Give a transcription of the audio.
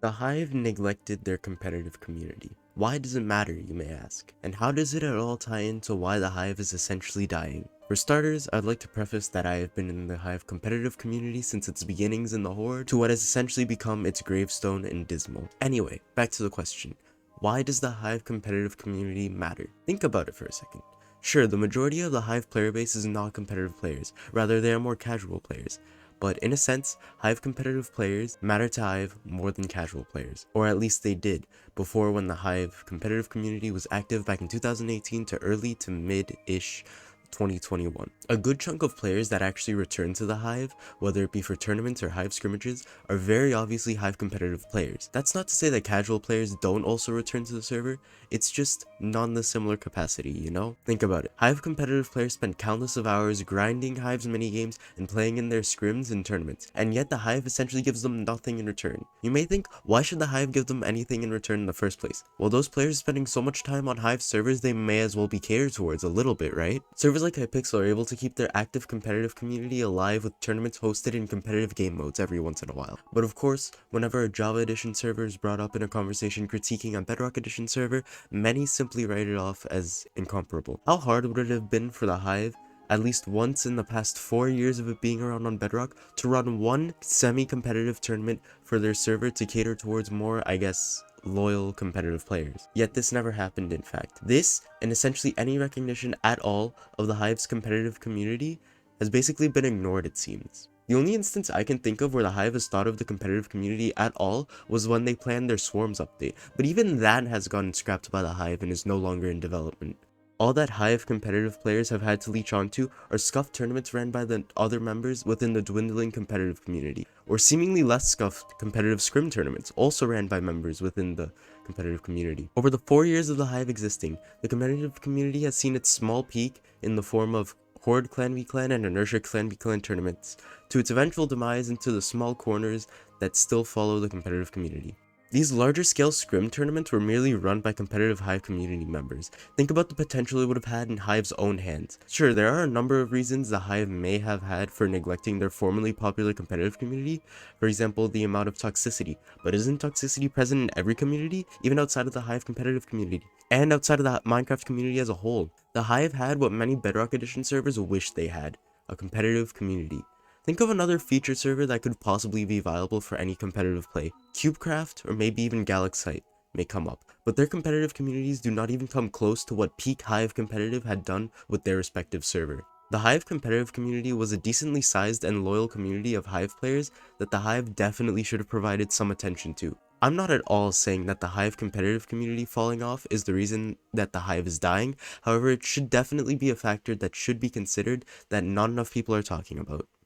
The Hive neglected their competitive community. Why does it matter, you may ask? And how does it at all tie into why the Hive is essentially dying? For starters, I'd like to preface that I have been in the Hive competitive community since its beginnings in the Horde to what has essentially become its gravestone in Dismal. Anyway, back to the question. Why does the Hive competitive community matter? Think about it for a second. Sure, the majority of the Hive player base is not competitive players, rather they are more casual players. But in a sense, Hive competitive players matter to Hive more than casual players, or at least they did, before when the Hive competitive community was active back in 2018 to early to mid-ish 2021. A good chunk of players that actually return to the Hive, whether it be for tournaments or Hive scrimmages, are very obviously Hive competitive players. That's not to say that casual players don't also return to the server, it's just not in the similar capacity, you know? Think about it. Hive competitive players spend countless of hours grinding Hive's minigames and playing in their scrims and tournaments, and yet the Hive essentially gives them nothing in return. You may think, why should the Hive give them anything in return in the first place? Well, those players are spending so much time on Hive servers they may as well be catered towards a little bit, right? Servers like Hypixel are able to keep their active competitive community alive with tournaments hosted in competitive game modes every once in a while. But of course, whenever a Java Edition server is brought up in a conversation critiquing a Bedrock Edition server, many simply write it off as incomparable. How hard would it have been for the Hive, at least once in the past 4 years of it being around on Bedrock, to run one semi-competitive tournament for their server to cater towards more, I guess, loyal competitive players? Yet this never happened in fact. This, and essentially any recognition at all of the Hive's competitive community, has basically been ignored, it seems. The only instance I can think of where the Hive has thought of the competitive community at all was when they planned their Swarms update, but even that has gotten scrapped by the Hive and is no longer in development. All that Hive competitive players have had to leech onto are scuffed tournaments ran by the other members within the dwindling competitive community, or seemingly less scuffed competitive scrim tournaments also ran by members within the competitive community. Over the 4 years of the Hive existing, the competitive community has seen its small peak in the form of Horde Clan v Clan and Inertia Clan v Clan tournaments, to its eventual demise into the small corners that still follow the competitive community. These larger scale scrim tournaments were merely run by competitive Hive community members. Think about the potential it would have had in Hive's own hands. Sure, there are a number of reasons the Hive may have had for neglecting their formerly popular competitive community, for example the amount of toxicity, but isn't toxicity present in every community, even outside of the Hive competitive community, and outside of the Minecraft community as a whole? The Hive had what many Bedrock Edition servers wish they had, a competitive community. Think of another featured server that could possibly be viable for any competitive play. Cubecraft, or maybe even Galaxite, may come up, but their competitive communities do not even come close to what peak Hive competitive had done with their respective server. The Hive competitive community was a decently sized and loyal community of Hive players that the Hive definitely should have provided some attention to. I'm not at all saying that the Hive competitive community falling off is the reason that the Hive is dying, however it should definitely be a factor that should be considered that not enough people are talking about.